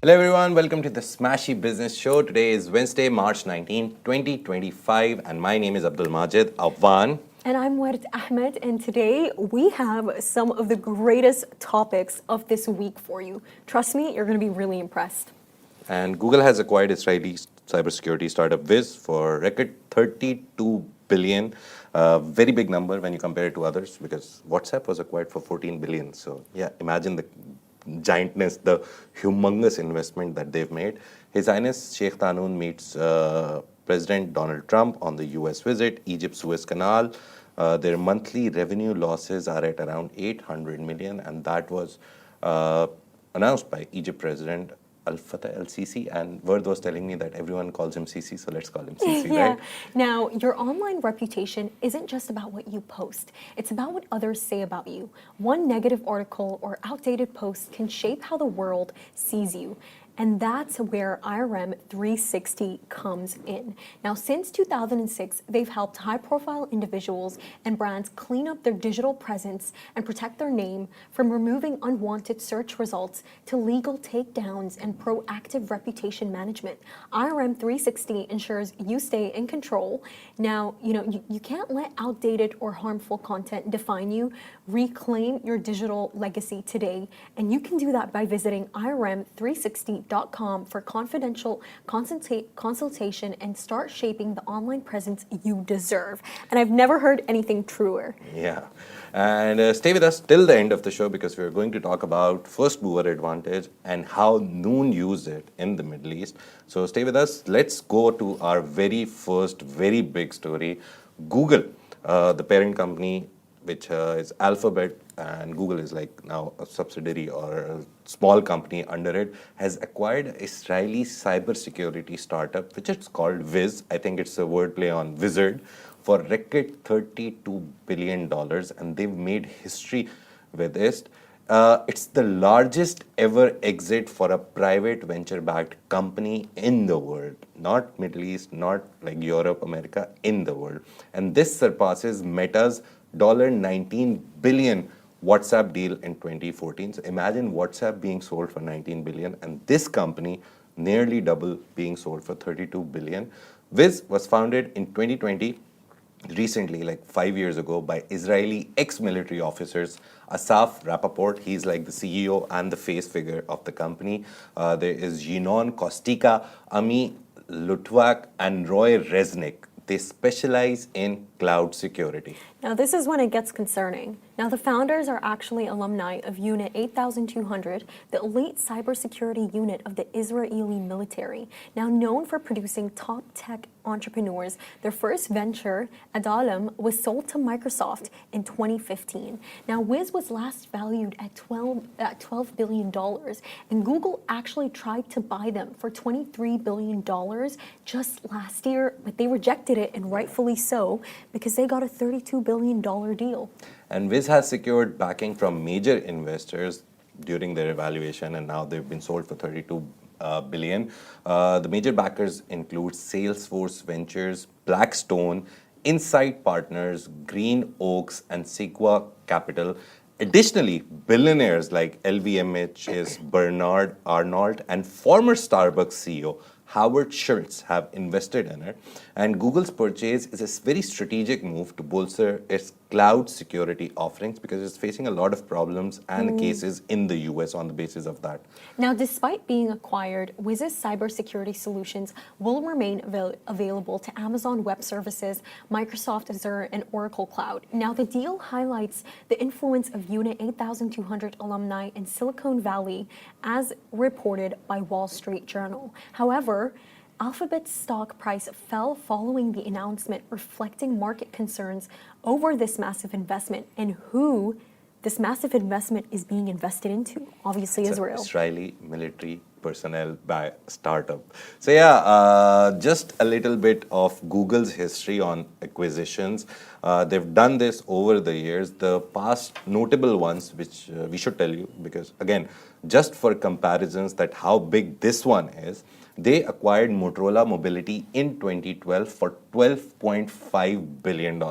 Hello everyone, welcome to the Smashy Business Show. Today is Wednesday, March 19, 2025, and my name is Abdul Majid Awan. And I'm Ward Ahmed, and today we have some of the greatest topics of this week for you. Trust me, you're going to be really impressed. And Google has acquired Israeli cybersecurity startup Wiz for record 32 billion. Very big number when you compare it to others because WhatsApp was acquired for 14 billion. So yeah, imagine the giantness, the humongous investment that they've made. His Highness Sheikh Tahnoon meets President Donald Trump on the US visit, Egypt Suez Canal. Their monthly revenue losses are at around 800 million, and that was announced by Egypt President Al-Fatah al-Sisi, and Vard was telling me that everyone calls him Sisi, so let's call him Sisi, Yeah. right? Now, your online reputation isn't just about what you post. It's about what others say about you. One negative article or outdated post can shape how the world sees you. And that's where IRM 360 comes in. Now, since 2006, they've helped high-profile individuals and brands clean up their digital presence and protect their name, from removing unwanted search results to legal takedowns and proactive reputation management. IRM 360 ensures you stay in control. Now, you can't let outdated or harmful content define you. Reclaim your digital legacy today, and you can do that by visiting IRM360.com for confidential consultation and start shaping the online presence you deserve. And I've never heard anything truer. Yeah. And stay with us till the end of the show because we're going to talk about first mover advantage and how Noon used it in the Middle East. So stay with us. Let's go to our very first, very big story. Google, the parent company, which is Alphabet, and Google is like now a subsidiary or a small company under it, has acquired an Israeli cybersecurity startup, which is called Wiz. I think it's a wordplay on wizard, for record $32 billion, and they've made history with this. It's the largest ever exit for a private venture-backed company in the world, not Middle East, not like Europe, America, in the world. And this surpasses Meta's $19 billion WhatsApp deal in 2014. So imagine WhatsApp being sold for 19 billion and this company nearly double being sold for 32 billion. Wiz was founded in 2020, recently, like 5 years ago, by Israeli ex-military officers. Asaf Rappaport, he's like the CEO and the face figure of the company. There is Yinon Kostika, Ami Lutwak, and Roy Resnick. They specialize in cloud security. Now, this is when it gets concerning. Now, the founders are actually alumni of Unit 8200, the elite cybersecurity unit of the Israeli military. Now, known for producing top tech entrepreneurs, their first venture, Adalem, was sold to Microsoft in 2015. Now, Wiz was last valued at $12 billion, and Google actually tried to buy them for $23 billion just last year, but they rejected it, and rightfully so, because they got a $32 billion deal. And Wiz has secured backing from major investors during their evaluation, and now they've been sold for 32 billion. The major backers include Salesforce Ventures, Blackstone, Insight Partners, Green Oaks, and Sequoia Capital. Additionally, billionaires like LVMH's Bernard Arnault and former Starbucks CEO Howard Schultz have invested in it. And Google's purchase is a very strategic move to bolster its cloud security offerings because it's facing a lot of problems and cases in the US on the basis of that. Now, despite being acquired, Wiz's cybersecurity solutions will remain available to Amazon Web Services, Microsoft Azure, and Oracle Cloud. Now, the deal highlights the influence of Unit 8200 alumni in Silicon Valley, as reported by Wall Street Journal. However, Alphabet's stock price fell following the announcement, reflecting market concerns over this massive investment and who this massive investment is being invested into. Obviously, It's Israel. Israeli military personnel by startup. So yeah, just a little bit of Google's history on acquisitions. They've done this over the years. The past notable ones, which we should tell you, because again, just for comparisons that how big this one is, they acquired Motorola Mobility in 2012 for $12.5 billion.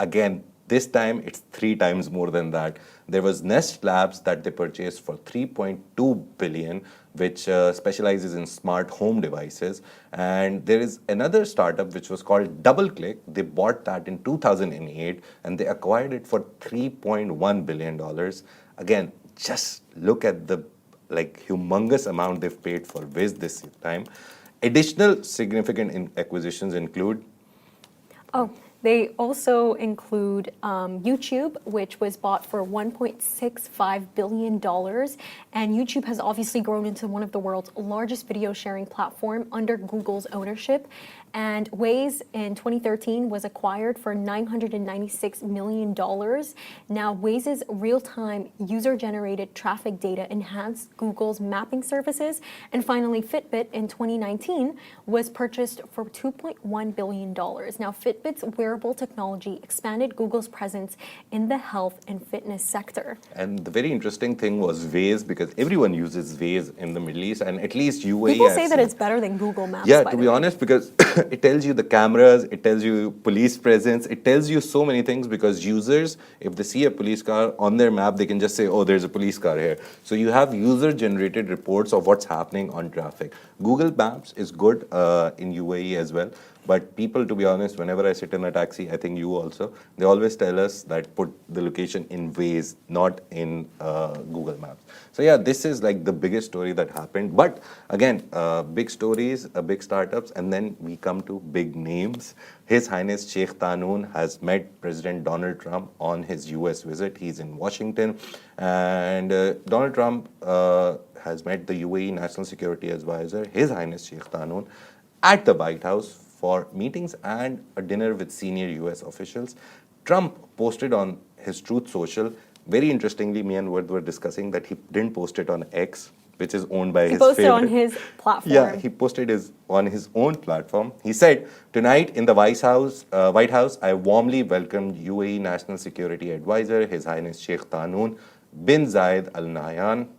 Again, This time it's 3 times more than that. There was Nest Labs that they purchased for 3.2 billion, which specializes in smart home devices. And there is another startup which was called DoubleClick. They bought that in 2008 and they acquired it for $3.1 billion. Again, just look at the humongous amount they've paid for Wiz this time. Additional significant acquisitions include. Oh, they also include YouTube, which was bought for $1.65 billion. And YouTube has obviously grown into one of the world's largest video sharing platform under Google's ownership. And Waze in 2013 was acquired for $996 million. Now, Waze's real-time user-generated traffic data enhanced Google's mapping services. And finally, Fitbit in 2019 was purchased for $2.1 billion. Now, Fitbit's wearable technology expanded Google's presence in the health and fitness sector. And the very interesting thing was Waze, because everyone uses Waze in the Middle East, and at least UAE. People say that it's better than Google Maps. Yeah, to be honest, because it tells you the cameras, it tells you police presence, it tells you so many things, because users, if they see a police car on their map, they can just say, oh, there's a police car here. So you have user-generated reports of what's happening on traffic. Google Maps is good in UAE as well. But people, to be honest, whenever I sit in a taxi, I think you also, they always tell us that put the location in Waze, not in Google Maps. So yeah, this is like the biggest story that happened. But again, big stories, big startups, and then we come to big names. His Highness Sheikh Tahnoon has met President Donald Trump on his US visit. He's in Washington. And Donald Trump has met the UAE National Security Advisor, His Highness Sheikh Tahnoon, at the White House for meetings and a dinner with senior US officials. Trump posted on his Truth Social. Very interestingly, me and Ward were discussing that he didn't post it on X, which is owned by his favorite. He posted on his platform. Yeah, he posted on his own platform. He said, tonight in the White House, I warmly welcomed UAE National Security Advisor, His Highness Sheikh Tahnoon bin Zayed Al Nahyan,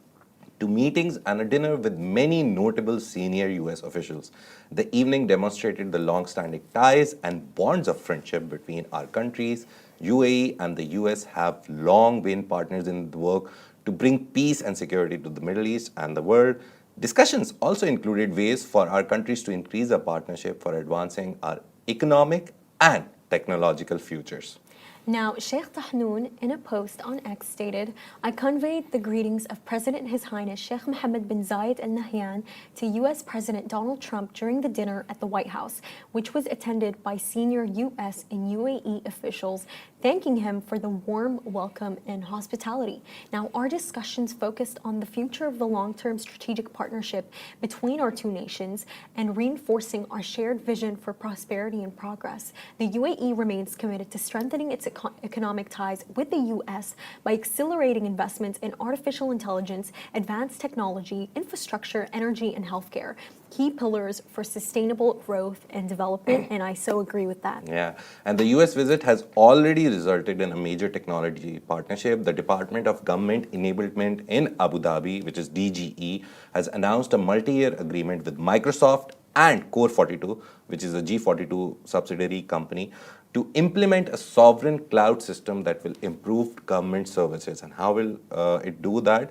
to meetings and a dinner with many notable senior US officials. The evening demonstrated the long-standing ties and bonds of friendship between our countries. UAE and the US have long been partners in the work to bring peace and security to the Middle East and the world. Discussions also included ways for our countries to increase our partnership for advancing our economic and technological futures. Now, Sheikh Tahnoon, in a post on X, stated, I conveyed the greetings of President His Highness Sheikh Mohammed bin Zayed Al Nahyan to U.S. President Donald Trump during the dinner at the White House, which was attended by senior U.S. and UAE officials, thanking him for the warm welcome and hospitality. Now, our discussions focused on the future of the long-term strategic partnership between our two nations and reinforcing our shared vision for prosperity and progress. The UAE remains committed to strengthening its economic ties with the U.S. by accelerating investments in artificial intelligence, advanced technology, infrastructure, energy, and healthcare, key pillars for sustainable growth and development, and I so agree with that. Yeah, and the US visit has already resulted in a major technology partnership. The Department of Government Enablement in Abu Dhabi, which is DGE, has announced a multi-year agreement with Microsoft and Core 42, which is a G42 subsidiary company, to implement a sovereign cloud system that will improve government services. And how will it do that?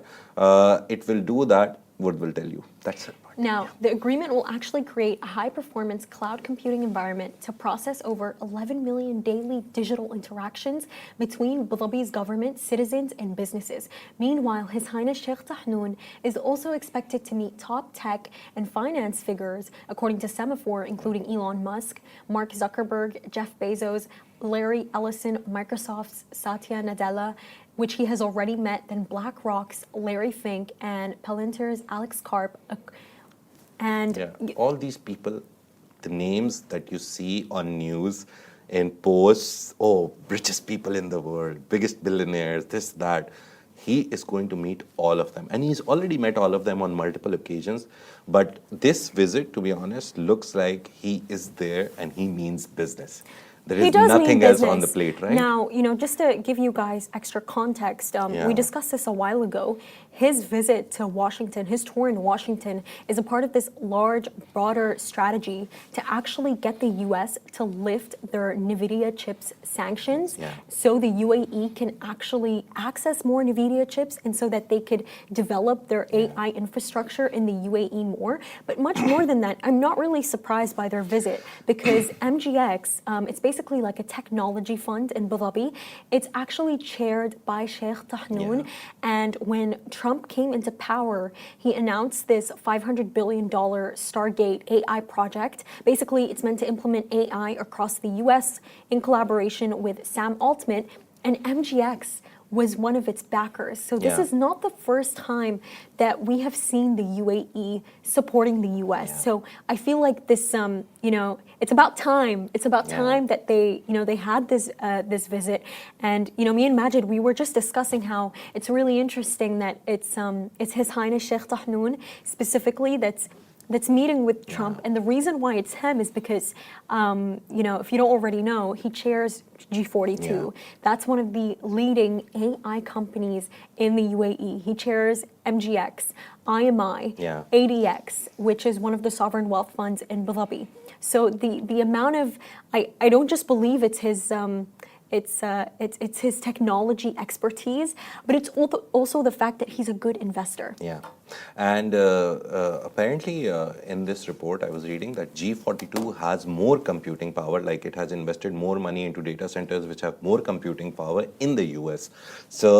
It will do that, Wood will tell you. That's it. Now, the agreement will actually create a high-performance cloud computing environment to process over 11 million daily digital interactions between Abu Dhabi's government, citizens, and businesses. Meanwhile, His Highness Sheikh Tahnoon is also expected to meet top tech and finance figures, according to Semaphore, including Elon Musk, Mark Zuckerberg, Jeff Bezos, Larry Ellison, Microsoft's Satya Nadella, which he has already met, then BlackRock's Larry Fink, and Palantir's Alex Karp. And yeah, all these people, the names that you see on news in posts, oh, richest people in the world, biggest billionaires, this, that, he is going to meet all of them. And he's already met all of them on multiple occasions. But this visit, to be honest, looks like he is there and he means business. There He is does nothing mean else on the business. plate, right? Now, just to give you guys extra context, Yeah. we discussed this a while ago. His visit to Washington, his tour in Washington, is a part of this large, broader strategy to actually get the U.S. to lift their NVIDIA chips sanctions, Yeah. so the UAE can actually access more NVIDIA chips, and so that they could develop their AI infrastructure in the UAE more. But much more than that, I'm not really surprised by their visit, because MGX, it's basically like a technology fund in Abu Dhabi. It's actually chaired by Sheikh Tahnoon. Yeah. And when Trump came into power, he announced this $500 billion Stargate AI project. Basically, it's meant to implement AI across the US in collaboration with Sam Altman, and MGX was one of its backers. So this Yeah. is not the first time that we have seen the UAE supporting the US. Yeah. So I feel like this, it's about time. It's about Yeah. time that they had this visit. And me and Majid, we were just discussing how it's really interesting that it's His Highness Sheikh Tahnoon specifically that's meeting with Trump. And the reason why it's him is because, if you don't already know, he chairs G42. Yeah. That's one of the leading AI companies in the UAE. He chairs MGX, IMI, Yeah. ADX, which is one of the sovereign wealth funds in Abu Dhabi. So the amount of, I don't just believe it's his it's his technology expertise, but it's also the fact that he's a good investor. Yeah. And apparently, in this report, I was reading that G42 has more computing power, like it has invested more money into data centers which have more computing power in the US. So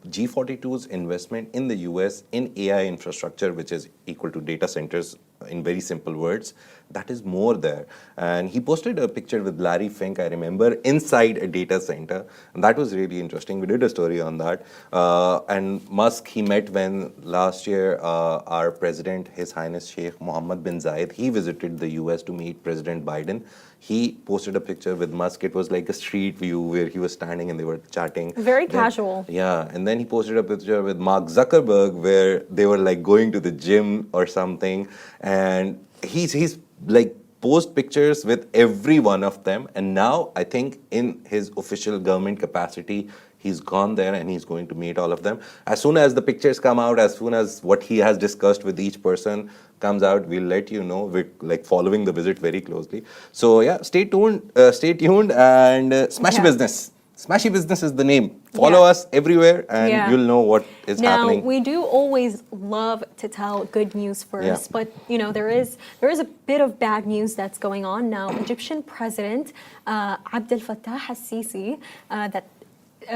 G42's investment in the US in AI infrastructure, which is equal to data centers in very simple words, that is more there. And he posted a picture with Larry Fink, I remember, inside a data center. And that was really interesting. We did a story on that. And Musk, he met when last year our president, His Highness Sheikh Mohammed bin Zayed, he visited the US to meet President Biden. He posted a picture with Musk. It was like a street view where he was standing and they were chatting. Very Then- casual. Yeah, and then he posted a picture with Mark Zuckerberg where they were like going to the gym or something. And he's like post pictures with every one of them. And now I think in his official government capacity, he's gone there and he's going to meet all of them. As soon as the pictures come out, as soon as what he has discussed with each person comes out, we'll let you know. We're like following the visit very closely. So yeah, stay tuned, and Smashy Yeah. Business. Smashy Business is the name. Follow Yeah. us everywhere and Yeah. you'll know what is Now, happening. we do always love to tell good news first, Yeah. but there is a bit of bad news that's going on now. Egyptian President Abdel Fattah al-Sisi that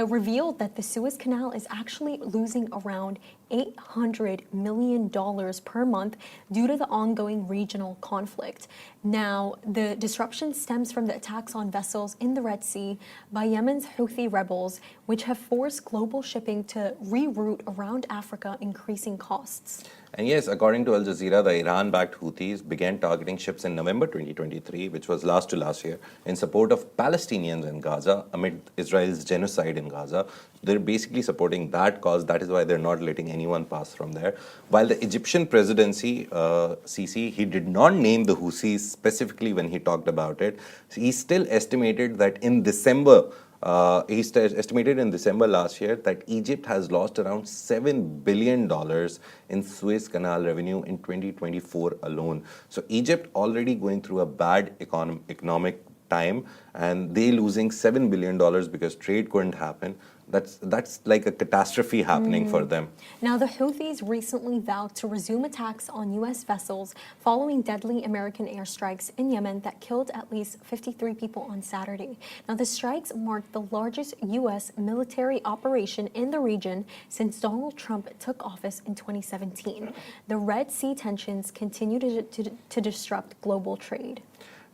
revealed that the Suez Canal is actually losing around $800 million per month due to the ongoing regional conflict. Now, the disruption stems from the attacks on vessels in the Red Sea by Yemen's Houthi rebels, which have forced global shipping to reroute around Africa, increasing costs. And yes, according to Al Jazeera, the Iran-backed Houthis began targeting ships in November 2023, which was last year, in support of Palestinians in Gaza amid Israel's genocide in Gaza. They're basically supporting that cause. That is why they're not letting anyone pass from there. While the Egyptian presidency, Sisi, he did not name the Houthis specifically when he talked about it. He still estimated that in December, estimated in December last year that Egypt has lost around $7 billion in Suez Canal revenue in 2024 alone. So Egypt already going through a bad economic time, and they losing $7 billion because trade couldn't happen. That's like a catastrophe happening for them. Now, the Houthis recently vowed to resume attacks on U.S. vessels following deadly American airstrikes in Yemen that killed at least 53 people on Saturday. Now, the strikes marked the largest U.S. military operation in the region since Donald Trump took office in 2017. The Red Sea tensions continue to disrupt global trade.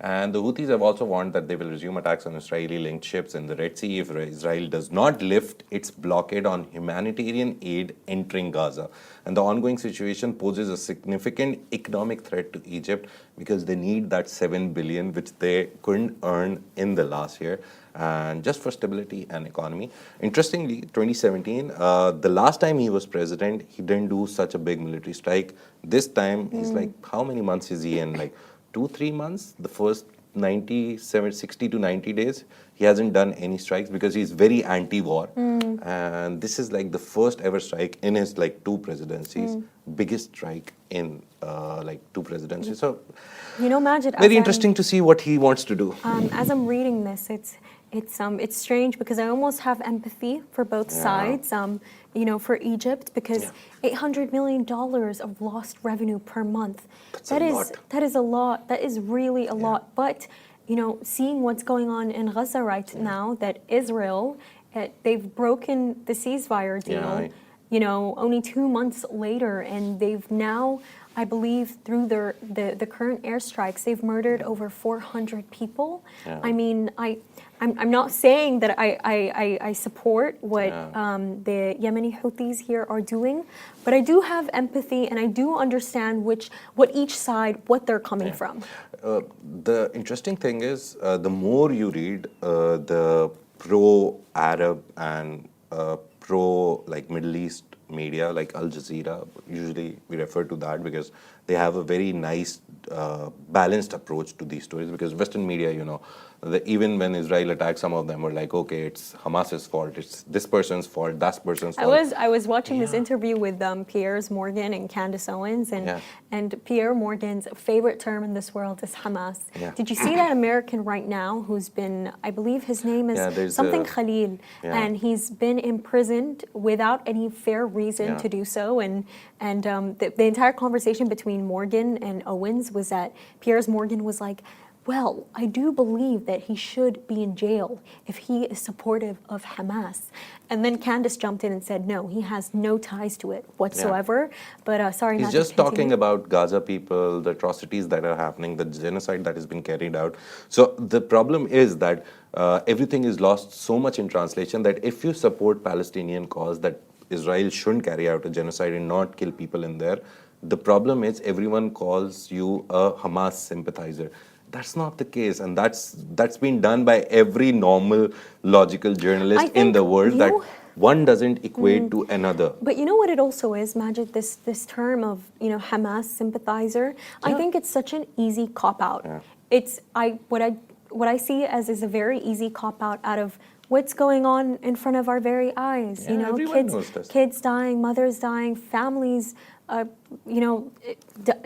And the Houthis have also warned that they will resume attacks on Israeli-linked ships in the Red Sea if Israel does not lift its blockade on humanitarian aid entering Gaza. And the ongoing situation poses a significant economic threat to Egypt because they need that $7 billion which they couldn't earn in the last year, and just for stability and economy. Interestingly, 2017, the last time he was president, he didn't do such a big military strike. This time, he's like, how many months is he in? Like 2-3 months, the first 60 to 90 days, he hasn't done any strikes because he's very anti-war. And this is like the first ever strike in his like two presidencies, biggest strike in like two presidencies. So Majid, very interesting to see what he wants to do. As I'm reading this, it's strange because I almost have empathy for both sides. For Egypt, because $800 million of lost revenue per month. That is a lot. That is really a lot. But seeing what's going on in Gaza right now, that Israel, they've broken the ceasefire deal. Only 2 months later, and they've now, I believe, through the current airstrikes, they've murdered over 400 people. I mean, I'm not saying that I support what the Yemeni Houthis here are doing, but I do have empathy and I do understand what each side, what they're coming from. The interesting thing is, the more you read the pro-Arab and pro like Middle East media, like Al Jazeera, usually we refer to that because they have a very nice balanced approach to these stories, because Western media, even when Israel attacked, some of them were like, okay, it's Hamas's fault, it's this person's fault, that person's fault. I was watching this interview with Piers Morgan and Candace Owens, and Pierre Morgan's favorite term in this world is Hamas. Did you see that American right now who's been, I believe his name is something Khalil, and he's been imprisoned without any fair reason to do so, and the entire conversation between Morgan and Owens was that Piers Morgan was like, well, I do believe that he should be in jail if he is supportive of Hamas. And then Candace jumped in and said, no, he has no ties to it whatsoever. But sorry, he's just talking about Gaza people, the atrocities that are happening, the genocide that has been carried out. So the problem is that everything is lost so much in translation that if you support Palestinian cause, that Israel shouldn't carry out a genocide and not kill people in there, the problem is everyone calls you a Hamas sympathizer. That's not the case, and that's been done by every normal, logical journalist in the world, that one doesn't equate to another. But you know what it also is, Majid, this term of Hamas sympathizer, I think it's such an easy cop-out. What I see it as is a very easy cop-out out of what's going on in front of our very eyes. Kids dying, mothers dying, families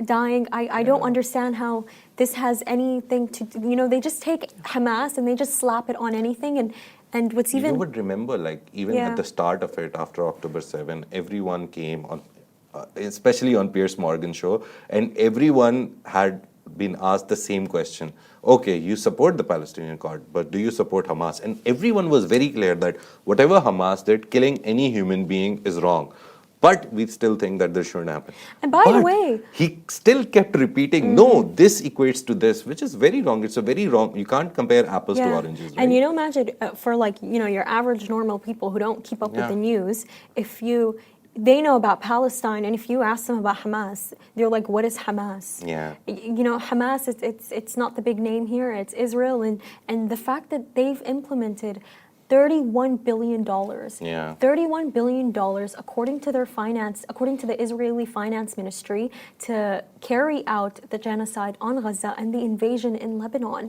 dying. I don't understand how this has anything to do. They just take Hamas and they just slap it on anything. And what's even... You would remember, like, even at the start of it, after October 7, everyone came on, especially on Piers Morgan's show, and everyone had been asked the same question. Okay, you support the Palestinian cause, but do you support Hamas? And everyone was very clear that whatever Hamas did, killing any human being is wrong. But we still think that this shouldn't happen. And by the way, he still kept repeating, no, this equates to this, which is very wrong. It's a very wrong. You can't compare apples to oranges. Right? And Majid, for your average normal people who don't keep up with the news, they know about Palestine, and if you ask them about Hamas, they're like, what is Hamas? Hamas, it's not the big name here, it's Israel, and the fact that they've implemented $31 billion. $31 billion, according to the Israeli finance ministry, to carry out the genocide on Gaza and the invasion in Lebanon.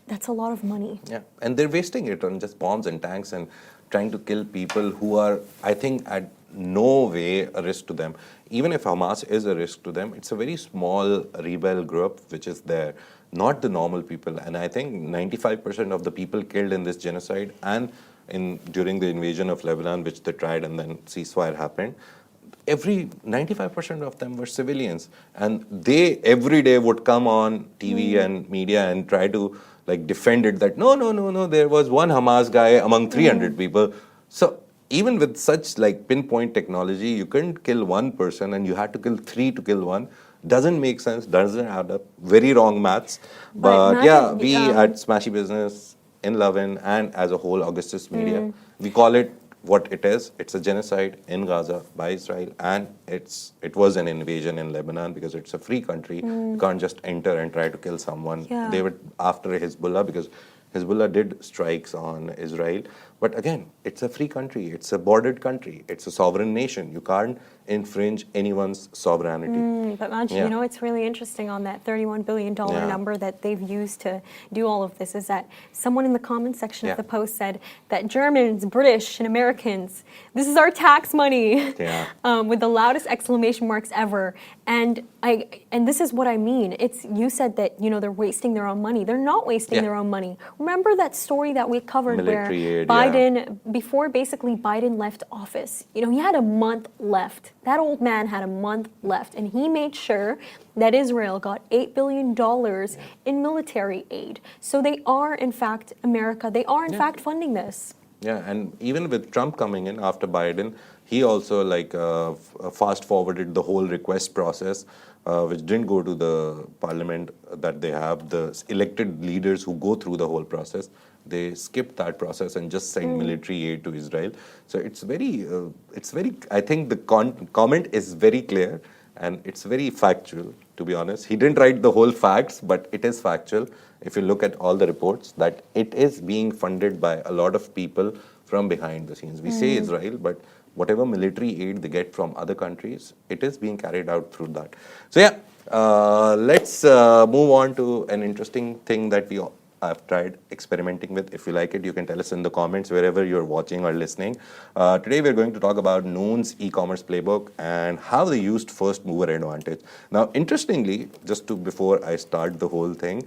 That's a lot of money. And they're wasting it on just bombs and tanks and trying to kill people who are, I think, at no way a risk to them. Even if Hamas is a risk to them, it's a very small rebel group which is there, not the normal people. And I think 95% of the people killed in this genocide and during the invasion of Lebanon, which they tried and then ceasefire happened, 95% of them were civilians. And they every day would come on TV and media and try to defend it that no, there was one Hamas guy among 300 people. So even with such pinpoint technology, you couldn't kill one person and you had to kill 3 to kill one. Doesn't make sense, doesn't add up. Very wrong maths. But we at Smashy Business, in Lovin, and as a whole Augustus Media, we call it what it is. It's a genocide in Gaza by Israel, and it was an invasion in Lebanon because it's a free country. You can't just enter and try to kill someone. They were after Hezbollah because Hezbollah did strikes on Israel. But again, it's a free country, it's a bordered country, it's a sovereign nation. You can't infringe anyone's sovereignty. But Manj, Yeah. you know, it's really interesting on that $31 billion Yeah. number that they've used to do all of this is that someone in the comment section Yeah. of the post said that Germans, British, and Americans, this is our tax money, Yeah. with the loudest exclamation marks ever. And this is what I mean. It's, you said that, you know, they're wasting their own money. They're not wasting Yeah. their own money. Remember that story that we covered Military where aid, yeah. Biden, before basically Biden left office, you know, he had a month left. That old man had a month left, and he made sure that Israel got $8 billion in military aid. So they are, in fact, America, they are, in fact, funding this. Yeah, and even with Trump coming in after Biden, he also fast forwarded the whole request process, which didn't go to the parliament that they have, the elected leaders who go through the whole process. They skipped that process and just sent military aid to Israel. So it's very, I think the comment is very clear and it's very factual, to be honest. He didn't write the whole facts, but it is factual. If you look at all the reports, that it is being funded by a lot of people from behind the scenes. We say Israel, but whatever military aid they get from other countries, it is being carried out through that. So yeah, let's move on to an interesting thing that we have tried experimenting with. If you like it, you can tell us in the comments wherever you're watching or listening. Today we're going to talk about Noon's e-commerce playbook and how they used first mover advantage. Now, interestingly, before I start the whole thing,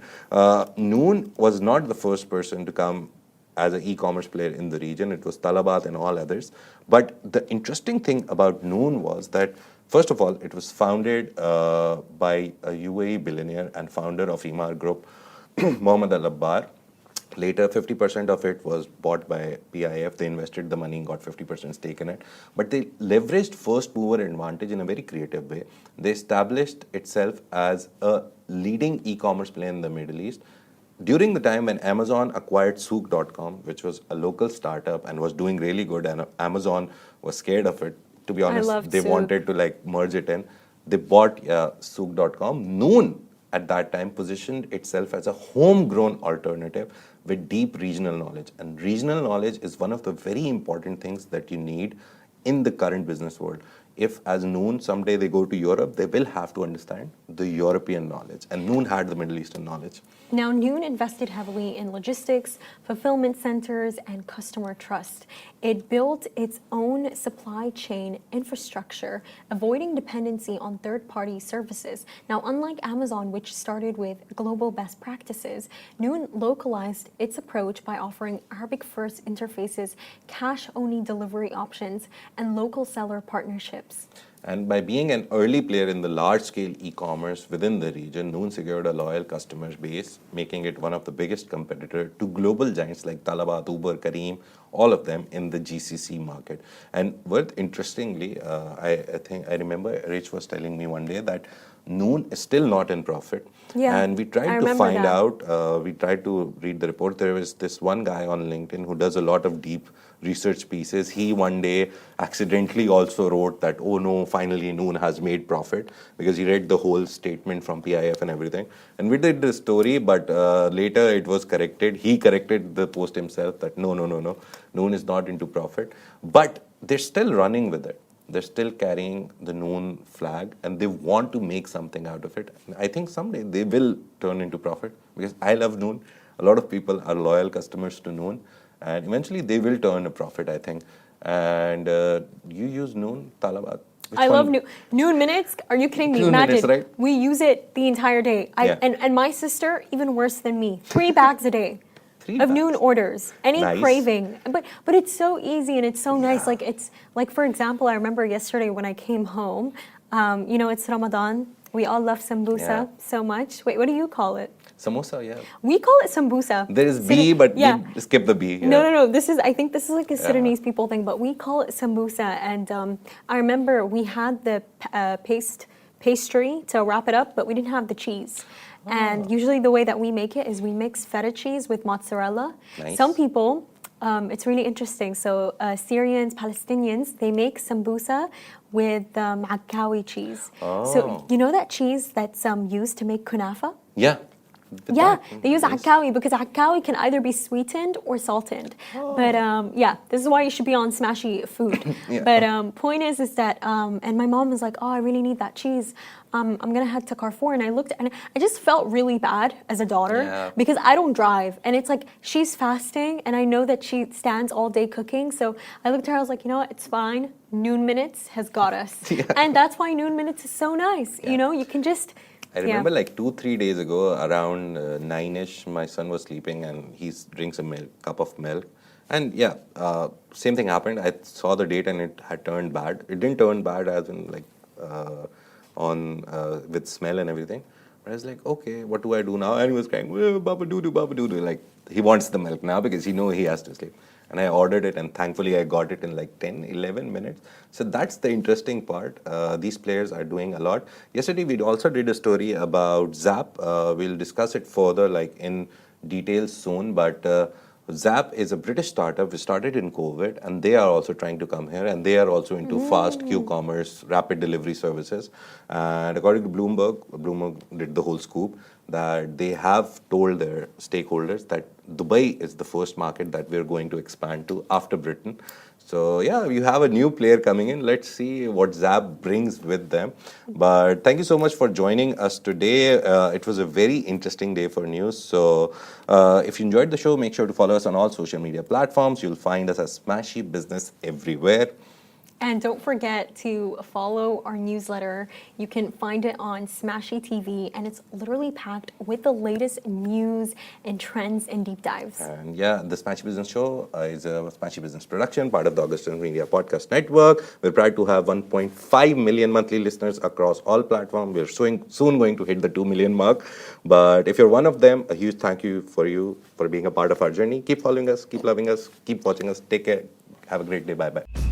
Noon was not the first person to come as an e-commerce player in the region. It was Talabat and all others. But the interesting thing about Noon was that, first of all, it was founded by a UAE billionaire and founder of Emaar Group, Mohammed Al-Abbar. Later, 50% of it was bought by PIF. They invested the money and got 50% stake in it. But they leveraged first mover advantage in a very creative way. They established itself as a leading e-commerce player in the Middle East. During the time when Amazon acquired Souk.com, which was a local startup and was doing really good, and Amazon was scared of it, to be honest, they Souk. wanted to merge it in. They bought Souk.com. Noon at that time positioned itself as a homegrown alternative with deep regional knowledge. And regional knowledge is one of the very important things that you need in the current business world. If as Noon someday they go to Europe, they will have to understand the European knowledge. And Noon had the Middle Eastern knowledge. Now, Noon invested heavily in logistics, fulfillment centers, and customer trust. It built its own supply chain infrastructure, avoiding dependency on third-party services. Now, unlike Amazon, which started with global best practices, Noon localized its approach by offering Arabic-first interfaces, cash-only delivery options, and local seller partnerships. And by being an early player in the large-scale e-commerce within the region, Noon secured a loyal customer base, making it one of the biggest competitors to global giants like Talabat, Uber, Careem, all of them in the GCC market. And interestingly, I remember Rich was telling me one day that Noon is still not in profit. Yeah, and we tried to find out, we tried to read the report. There was this one guy on LinkedIn who does a lot of deep research pieces. He one day accidentally also wrote that, oh no, finally Noon has made profit, because he read the whole statement from PIF and everything. And we did the story, but later it was corrected. He corrected the post himself that no, Noon is not into profit. But they're still running with it. They're still carrying the Noon flag and they want to make something out of it. And I think someday they will turn into profit, because I love Noon. A lot of people are loyal customers to Noon, and eventually they will turn a profit, I think. And you use Noon, Talabat? I love Noon Minutes. Are you kidding me? Noon Imagine, Minutes, right? we use it the entire day. Yeah. And my sister, even worse than me, 3 bags a day. 3 of bags. Noon orders, any Nice. craving, but it's so easy and it's so nice. Like it's like, for example, I remember yesterday when I came home. You know, it's Ramadan. We all love sambusa so much. Wait, what do you call it? Samosa, yeah. We call it sambusa. There is B, but we skip the B. Yeah. No. I think this is like a Sudanese people thing, but we call it sambusa. And I remember we had the pastry to wrap it up, but we didn't have the cheese. And usually the way that we make it is we mix feta cheese with mozzarella. Nice. Some people, it's really interesting. So Syrians, Palestinians, they make sambusa with Maccawi cheese. Oh. So you know that cheese that's used to make kunafa? Yeah. Yeah, they use akkawi because akkawi can either be sweetened or salted. But yeah, this is why you should be on smashy food. Yeah. But point is that and my mom was like, oh, I really need that cheese. I'm gonna head to Carrefour, and I looked and I just felt really bad as a daughter Yeah. because I don't drive, and it's like she's fasting, and I know that she stands all day cooking. So I looked at her, I was like, you know what, it's fine. Noon Minutes has got us, and that's why Noon Minutes is so nice. Yeah. You know, you can just. I remember like 2-3 days ago, around 9ish, my son was sleeping and he drinks a cup of milk. And yeah, same thing happened. I saw the date and it had turned bad. It didn't turn bad as in like with smell and everything. But I was like, okay, what do I do now? And he was crying, Baba doo doo, Baba doo doo. Like he wants the milk now because he knows he has to sleep. And I ordered it, and thankfully I got it in like 10, 11 minutes. So that's the interesting part. These players are doing a lot. Yesterday we also did a story about Zap. We'll discuss it further, like in detail soon. But Zap is a British startup. We started in COVID, and they are also trying to come here, and they are also into fast Q-commerce, rapid delivery services. And according to Bloomberg did the whole scoop that they have told their stakeholders that Dubai is the first market that we're going to expand to after Britain. So yeah, you have a new player coming in. Let's see what Zap brings with them. But thank you so much for joining us today. It was a very interesting day for news. So if you enjoyed the show, make sure to follow us on all social media platforms. You'll find us as Smashy Business everywhere. And don't forget to follow our newsletter. You can find it on Smashy TV, and it's literally packed with the latest news and trends and deep dives. And yeah, the Smashy Business Show is a Smashy Business production, part of the Augustus Media Podcast Network. We're proud to have 1.5 million monthly listeners across all platforms. We're soon going to hit the 2 million mark. But if you're one of them, a huge thank you for being a part of our journey. Keep following us, keep loving us, keep watching us. Take care. Have a great day. Bye-bye.